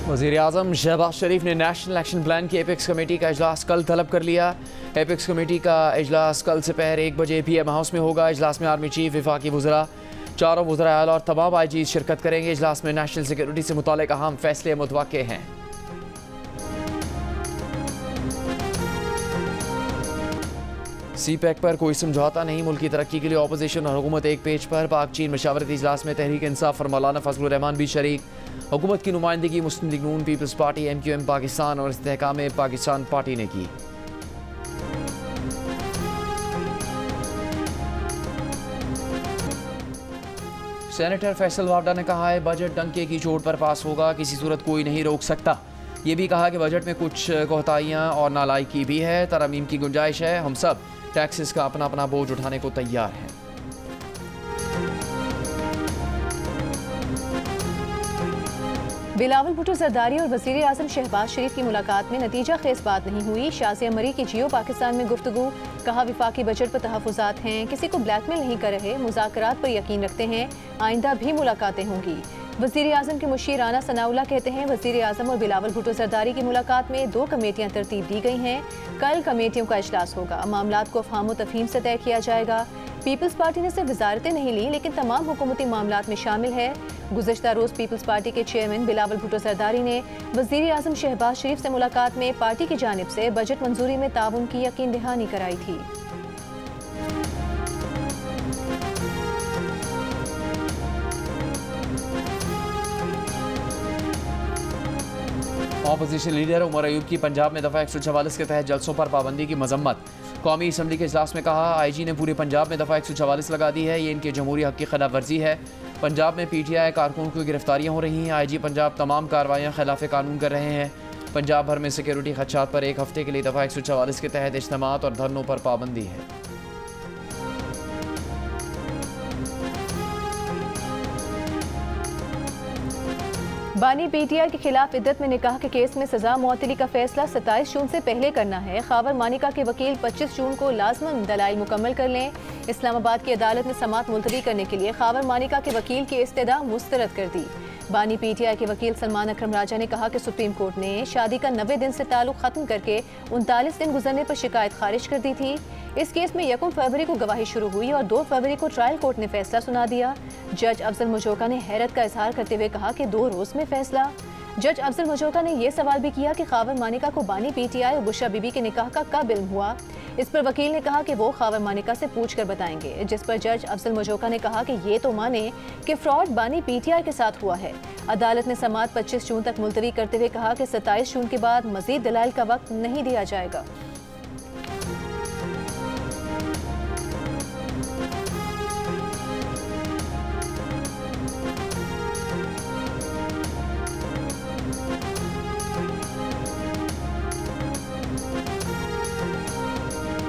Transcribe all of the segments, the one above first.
वज़ीर-ए-आज़म शहबाज शरीफ ने national action plan की एपेक्स कमेटी का इजलास कल तलब कर लिया। एपेक्स कमेटी का इजलास कल दोपहर 1 बजे PM हाउस में होगा। इजलास में आर्मी चीफ, वफाकी वज़रा, चारों वज़रा आला और तमाम IG शिरकत करेंगे। इजलास में नेशनल सिक्योरिटी से मुताल्लिक़ अहम फैसले मुतवक्के हैं। CPEC पर कोई समझौता नहीं, मुल्क की तरक्की के लिए अपोजिशन और हुकूमत एक पेज पर। पाक चीन मशावरती इजलास में तहरीक इंसाफ और मौलाना फजलुर रहमान भी शरीक। हुकूमत की नुमाइंदगी मुस्लिम लीग नून, पीपल्स पार्टी, MQM पाकिस्तान और इस्तेहकाम पाकिस्तान पार्टी ने की। सेनेटर फैसल वावडा ने कहा है बजट डंके की चोट पर पास होगा, किसी सूरत कोई नहीं रोक सकता। ये भी कहा कि बजट में कुछ कोताहियाँ और नालायकी भी है, तरमीम की गुंजाइश है। हम सब टैक्सेस का अपना अपना बोझ उठाने को तैयार हैं। बिलावल भुट्टो जरदारी और वज़ीर-ए-आज़म शहबाज शरीफ की मुलाकात में नतीजा खेज बात नहीं हुई। शाज़िया मरी की जियो पाकिस्तान में गुफ्तगू, कहा विफाकी बजट पर तहफ़्फ़ुज़ात हैं, किसी को ब्लैकमेल नहीं कर रहे, मुज़ाकरात पर यकीन रखते हैं, आइंदा भी मुलाकातें होंगी। वज़ीर-ए-आज़म के मुशीर राना सनाउल्लाह कहते हैं वज़ीर-ए-आज़म और बिलावल भुट्टो जरदारी की मुलाकात में 2 कमेटियाँ तरतीब दी गई हैं। कल कमेटियों का इजलास होगा, मामलात को अफ़हाम व तफ़हीम से तय किया जाएगा। पीपल्स पार्टी ने सिर्फ वजारतें नहीं ली, लेकिन तमाम हुकूमती मामलात में शामिल है। गुज़श्ता रोज़ पीपल्स पार्टी के चेयरमैन बिलावल भुट्टो जरदारी ने वज़ीर-ए-आज़म शहबाज शरीफ से मुलाकात में पार्टी की जानिब से बजट मंजूरी में ताउन की यकीन दहानी कराई थी। अपोजिशन लीडर उमर अयूब की पंजाब में दफ़ा 144 के तहत जलसों पर पाबंदी की मजम्मत। कौमी असम्बली के इजलास में कहा IG ने पूरे पंजाब में दफ़ा 144 लगा दी है, ये इनके जमहूरी हक़ की खिलाफ वर्जी है। पंजाब में PTI कारकुन की गिरफ्तारियाँ हो रही हैं। IG पंजाब तमाम कार्रवाइयाँ खिलाफ कानून कर रहे हैं। पंजाब भर में सिक्योरिटी खदशात पर 1 हफ्ते के लिए दफ़ा 144 के तहत इज्तिमात और धरनों पर पाबंदी है। बानी PTI के खिलाफ इद्दत में निकाह के केस में सजा मुअत्तली का फैसला 27 जून से पहले करना है। खावर मानिका के वकील 25 जून को लाजमन दलाइल मुकम्मल कर लें। इस्लामाबाद की अदालत ने समात मुलतवी करने के लिए खावर मानिका के वकील की इस्तदा मुस्तरद कर दी। बानी PTI के वकील सलमान अकरम राजा ने कहा कि सुप्रीम कोर्ट ने शादी का 90 दिन से ताल्लुक खत्म करके 39 दिन गुजरने पर शिकायत खारिज कर दी थी। इस केस में 1 फरवरी को गवाही शुरू हुई और 2 फरवरी को ट्रायल कोर्ट ने फैसला सुना दिया। जज अफजल मुजोका ने हैरत का इजहार करते हुए कहा कि 2 रोज में फैसला। जज अफजल मुजोका ने यह सवाल भी किया कि खावर मानिका को बानी PTI और बुशरा बीबी के निकाह का कब इल्म हुआ। इस पर वकील ने कहा कि वो खावर मानिका से पूछकर बताएंगे, जिस पर जज अफजल मुजोका ने कहा कि ये तो माने कि फ्रॉड बानी PTI के साथ हुआ है। अदालत ने समात 25 जून तक मुलतवी करते हुए कहा कि 27 जून के बाद मजीद दलाइल का वक्त नहीं दिया जाएगा।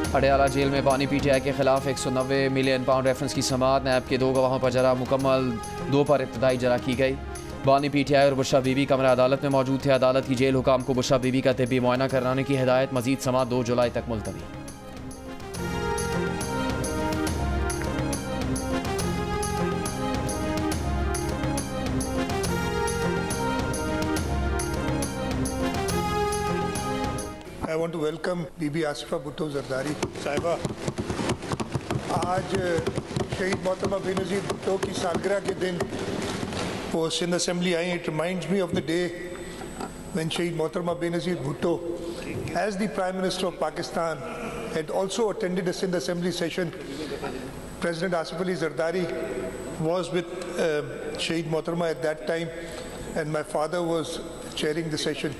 पटियाला जेल में बानी PTI के खिलाफ 190 मिलियन पाउंड रेफरेंस की समात। नैब के 2 गवाहों पर जरा मुकम्मल, 2 पर इब्तदाई जरा की गई। बानी PTI और बुशरा बीबी कमरा अदालत में मौजूद थे। अदालत की जेल हुकाम को बुशरा बीबी का तिब्बी मुआयना कराने की हिदायत। मजीद समात 2 जुलाई तक मुलतवी। I want to welcome बीबी आसिफा भुट्टो जरदारी साहिबा। आज शहीद मोहतरमा बेनज़ीर भुट्टो की सालगिरह के दिन वो सिंध असेंबली आई। It reminds me of the day when शहीद मोहतरमा Benazir Bhutto as the Prime Minister of Pakistan had also attended a Sindh Assembly session. President Asif Ali Zardari was with Shaheed Mohtरमा at that time and my father was chairing the session.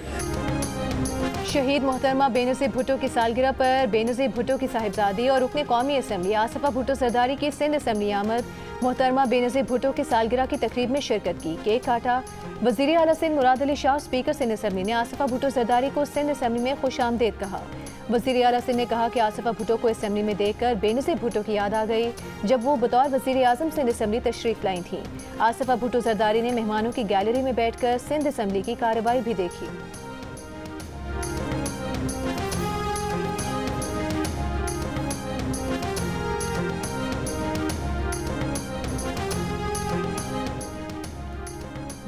शहीद मोहतरमा बेनज़ीर भुट्टो की सालगिरह पर बेनज़ीर भुट्टो की साहिबजादी और रुकने कौमी असम्बली आसिफा भुट्टो जरदारी की सिंध असम्बली आमद। मोहतरमा बेनज़ीर भुट्टो की सालगिरह की तकरीब में शिरकत की, केक काटा। वज़ीर आला सिंध मुराद अली शाह, स्पीकर सिंध असम्बली ने आसिफा भुट्टो जरदारी को सिंध असम्बली में खुश आमदेद कहा। वज़ीर आला सिंध ने कहा कि आसिफा भुट्टो को असम्बली में देखकर बेनज़ीर भुट्टो की याद आ गई जब वो बतौर वज़ीर-ए-आज़म सिंध असम्बली तशरीफ लाई थी। आसिफा भुट्टो जरदारी ने मेहमानों की गैलरी में बैठकर सिंध असम्बली की कार्रवाई भी देखी।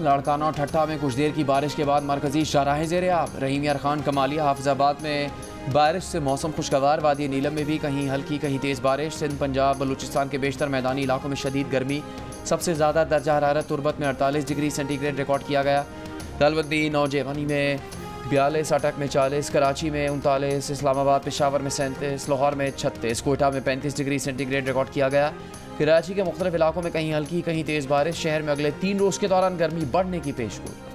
लाड़काना और ठट्ठा में कुछ देर की बारिश के बाद मरकजी शाहराहें ज़ेर आब। रहीम यार खान, कमालिया, हाफिजाबाद में बारिश से मौसम खुशगवार। वादी नीलम में भी कहीं हल्की कहीं तेज़ बारिश। सिंध, पंजाब, बलूचिस्तान के बेशतर मैदानी इलाकों में शदीद गर्मी। सबसे ज़्यादा दर्जा हरारत तुरबत में 48 डिग्री सेंटीग्रेड रिकॉर्ड किया गया। रावलपिंडी, नौजवानी में 42, अटक में 40, कराची में 39, इस्लामाबाद, पेशावर में 37, लाहौर में 36, कोयटा में 35 डिग्री सेंटीग्रेड रिकॉर्ड किया गया। कराची के मुख्तलिफ इलाकों में कहीं हल्की कहीं तेज़ बारिश। शहर में अगले 3 रोज़ के दौरान गर्मी बढ़ने की पेशगोई।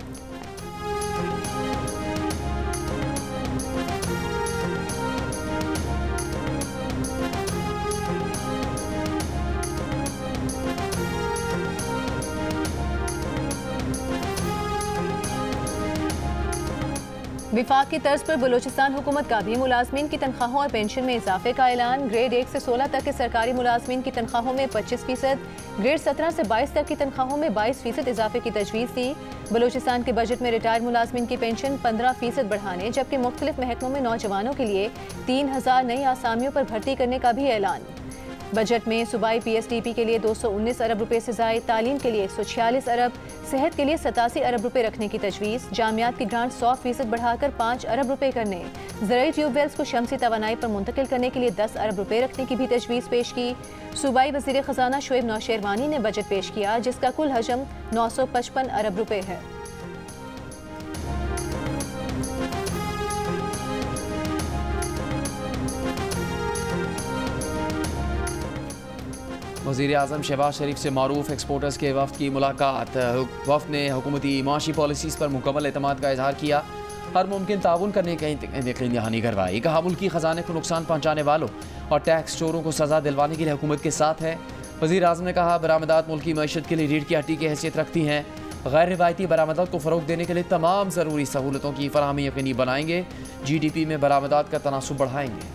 विफाक की तर्ज पर बलूचिस्तान हुकूमत का भी मुलाजमीन की तनख्वाहों और पेंशन में इजाफे का ऐलान। ग्रेड 1 से 16 तक के सरकारी मुलाजमीन की तनख्वाहों में 25%, ग्रेड 17 से 22 तक की तनख्वाहों में 22% इजाफे की तजवीज़ दी। बलूचिस्तान के बजट में रिटायर्ड मुलाजमीन की पेंशन 15% बढ़ाने, जबकि मुख्तलिफ महकमों में नौजवानों के लिए 3000 नई आसामियों पर भर्ती करने का भी ऐलान। बजट में सूबाई PSDP के लिए 219 अरब रुपए से ज़ायद, तालीम के लिए 146 अरब, सेहत के लिए 87 अरब रुपए रखने की तजवीज़। जामियात की ग्रांट 100% बढ़ाकर 5 अरब रुपए करने, ज़राई ट्यूबवेल्स को शमसी तवानाई पर मुंतकिल करने के लिए 10 अरब रुपए रखने की भी तजवीज़ पेश की। सूबाई वज़ीर ख़जाना शोएब नौशेरवानी ने बजट पेश किया, जिसका कुल हजम 955 अरब रुपए है। वज़ीर आज़म शहबाज शरीफ से मारूफ एक्सपोर्टर्स के वफ़द की मुलाकात। वफ़द ने हुकूमती माशी पॉलिसीज़ पर मुकम्मल एतमाद का इजहार किया, हर मुमकिन ताउन करने की यकीन दहानी करवाई। कहा मुल्की ख़जाने को नुकसान पहुँचाने वालों और टैक्स चोरों को सज़ा दिलवाने के लिए हुकूमत के साथ है। वज़ीर आज़म ने कहा बरामदात मुल्की मईशत के लिए रीढ़ की हड्डी की हैसियत रखती हैं। गैर रिवायती बरामदात को फ़रोग़ देने के लिए तमाम ज़रूरी सहूलतों की फराहमी यकीनी बनाएंगे। GDP में बरामदात का तनासुब बढ़ाएंगे।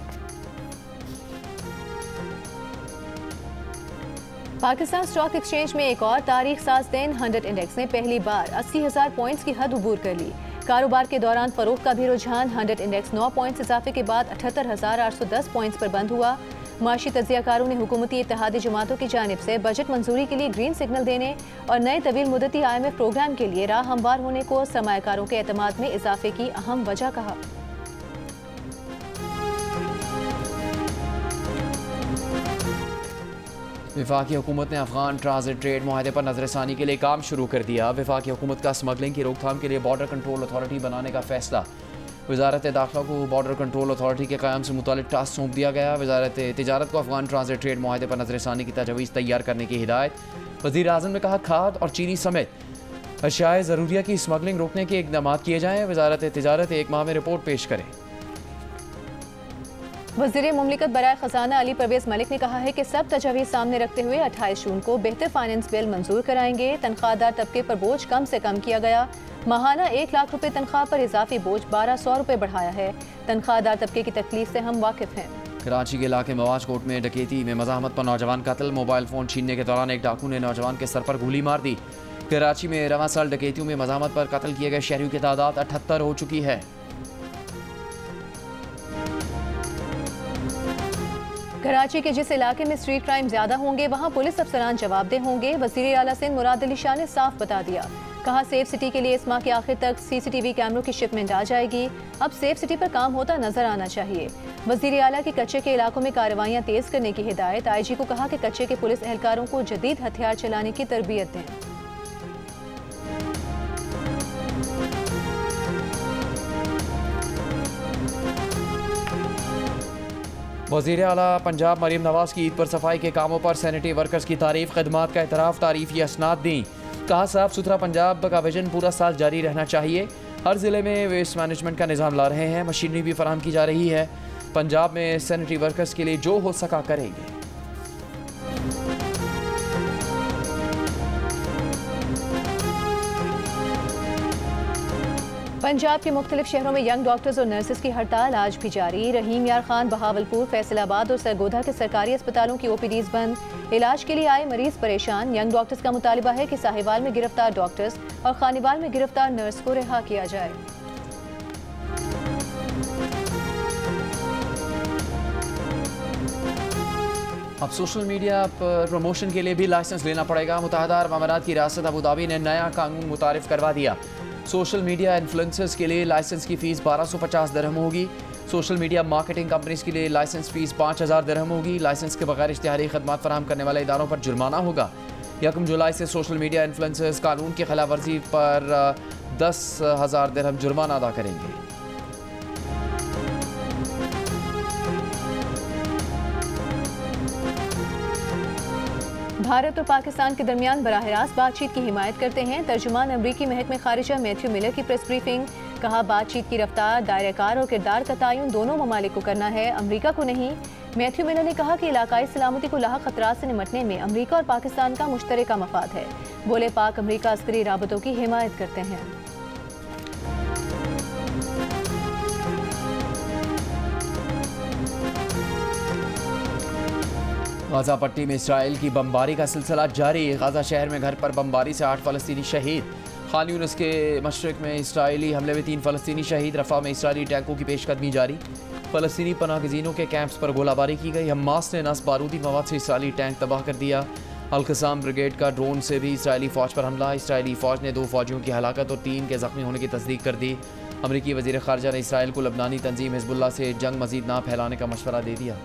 पाकिस्तान स्टॉक एक्सचेंज में एक और तारीख साज दिन 100 इंडेक्स ने पहली बार 80,000 पॉइंट्स की हद अबूर कर ली। कारोबार के दौरान फरोख्त का भी रुझान। 100 इंडेक्स 9 पॉइंट्स इजाफे के बाद 78,810 पॉइंट्स पर बंद हुआ। माशी तजियाकारों ने हुकूमती इत्तेहादी जमातों की जानिब से बजट मंजूरी के लिए ग्रीन सिग्नल देने और नए तवील मुद्दती IMF प्रोग्राम के लिए राह हमवार होने को सरमायाकारों के एतमाद में इजाफे की अहम वजह कहा। वफाकी हुकूमत ने अफगान ट्रांजिट ट्रेड मुआहदे पर नजरसानी के लिए काम शुरू कर दिया। वफाकी हुकूमत का स्मगलिंग की रोकथाम के लिए बॉर्डर कंट्रोल अथॉरिटी बनाने का फैसला। वजारत दाखिला को बॉर्डर कंट्रोल अथॉरिटी के क़याम से मुतालिक टास्क सौंप दिया गया। वजारत तिजारत को अफगान ट्रांजिट ट्रेड मुआहदे पर नजरसानी की तजवीज़ तैयार करने की हिदायत। वज़ीर आज़म ने कहा खाद और चीनी समेत अशियाए ज़रूरिया की स्मगलिंग रोकने के इक़दाम किए जाएँ। वजारत तिजारत 1 माह में रिपोर्ट पेश करे। वज़ीर मुमलिकत बराए ख़जाना अली परवेज़ मलिक ने कहा है कि सब तजवीज़ सामने रखते हुए 28 जून को बेहतर फाइनेंस बिल मंजूर कराएंगे। तनख्वाहदार तबके पर बोझ कम से कम किया गया। माहाना 1 लाख रुपए तनख्वाह पर इजाफी बोझ 1200 रुपए बढ़ाया है। तनख्वाहदार तबके की तकलीफ से हम वाकिफ हैं। कराची के इलाके मवाज कोट में डकैती में मज़ाहमत पर नौजवान कत्ल। मोबाइल फ़ोन छीनने के दौरान एक डाकू ने नौजवान के सर पर गोली मार दी। कराची में रवां साल डकैतियों में मज़ाहमत पर कत्ल किए गए शहरियों की तादाद 78 हो चुकी है। कराची के जिस इलाके में स्ट्रीट क्राइम ज्यादा होंगे वहां पुलिस अफसरान जवाबदेह होंगे। वज़ीर आला सिंध मुराद अली शाह ने साफ बता दिया। कहा सेफ सिटी के लिए इस माह के आखिर तक CCTV कैमरों की शिपमेंट आ जाएगी। अब सेफ सिटी पर काम होता नजर आना चाहिए। वज़ीर आला की कच्चे के इलाकों में कार्रवाइयां तेज करने की हिदायत। IG को कहा कि कच्चे के पुलिस एहलकारों को जदीद हथियार चलाने की तरबियत दें। वज़ीर आला पंजाब मरीम नवाज की ईद पर सफाई के कामों पर सैनिटरी वर्कर्स की तारीफ खदमात का एतराफ़ तारीफ़ी असनाद दी। कहा साफ सुथरा पंजाब का विजन पूरा साल जारी रहना चाहिए। हर ज़िले में वेस्ट मैनेजमेंट का निज़ाम ला रहे हैं। मशीनरी भी फराहम की जा रही है। पंजाब में सैनिटरी वर्कर्स के लिए जो हो सका करेंगे। पंजाब के मुख्तलिफ शहरों में यंग डॉक्टर्स और नर्सेज की हड़ताल आज भी जारी। रहीम यार खान, बहावलपुर, फैसलाबाद और सरगोधा के सरकारी अस्पतालों की OPDs बंद। इलाज के लिए आए मरीज परेशान। यंग डॉक्टर्स का मुतालिबा है कि साहिवाल में गिरफ्तार डॉक्टर्स और खानीवाल में गिरफ्तार नर्स को रिहा किया जाए। अब सोशल मीडिया पर प्रमोशन के लिए भी लाइसेंस लेना पड़ेगा। मुत्तहदा अरब अमारात की रियासत अबू धाबी ने नया कानून मुतारिफ करवा दिया। सोशल मीडिया इन्फ्लुएंसर्स के लिए लाइसेंस की फ़ीस 1250 दिरहम होगी। सोशल मीडिया मार्केटिंग कंपनीज के लिए लाइसेंस फ़ीस 5000 दिरहम होगी। लाइसेंस के बगैर इश्तिहारी खदमात फराहम करने वाले इदारों पर जुर्माना होगा। 1 जुलाई से सोशल मीडिया इन्फ्लुएंसर्स कानून की खिलाफ वर्जी पर 10,000 दिरहम जुर्माना अदा करेंगे। भारत और पाकिस्तान के दरमियान बराह रास्त बातचीत की हिमायत करते हैं। तर्जुमान अमरीकी महकमे खारिजा मैथ्यू मिलर की प्रेस ब्रीफिंग। कहा, बातचीत की रफ्तार, दायरेकार और किरदार का तयन दोनों ममालिक को करना है, अमरीका को नहीं। मैथ्यू मिलर ने कहा कि इलाकाई सलामती को लाहक खतरात से निमटने में अमरीका और पाकिस्तान का मुश्तरका मफाद है। बोले, पाक अमरीका अस्करी राबतों की हिमायत करते हैं। गाजा पट्टी में इसराइल की बमबारी का सिलसिला जारी। गाजा शहर में घर पर बमबारी से 8 फ़लस्तीनी शहीद। खान यूनिस के मशरक़ में इसराइली हमले में 3 फ़लस्तीनी शहीद। रफ़ा में इसराइली टैंकों की पेशकदमी जारी। फ़लस्तीनी पनाहगज़ीनों के कैंप्स पर गोलाबारी की गई। हमास ने नस बारूदी मवाद से इसराइली टैंक तबाह कर दिया। अल-क़साम ब्रिगेड का ड्रोन से भी इसराइली फ़ौज पर हमला। इसराइली फ़ौज ने 2 फ़ौजियों की हलाकत और 3 के ज़ख्मी होने की तस्दीक कर दी। अमरीकी वज़ीर ख़ारजा ने इसराइल को लबनानी तंजीम हिज़्बुल्लाह से जंग मज़ीद ना फैलाने का मशवरा दे दिया।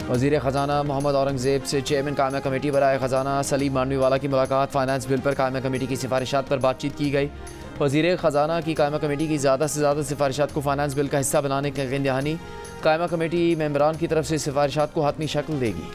वज़ीर ख़जाना मोहम्मद औरंगज़ेब से चेयरमैन कायमा कमेटी बराए ख़जाना सलीम मानवीवाला की मुलाकात। फाइनेंस बिल पर कायमा कमेटी की सिफारिशात पर बातचीत की गई। वज़ीर ख़जाना की कायमा कमेटी की ज़्यादा से ज़्यादा सिफारिशात को फाइनेंस बिल का हिस्सा बनाने की यकीन दहानी। कायमा कमेटी मेंबरान की तरफ से सिफारिशात को हतमी शक्ल देगी।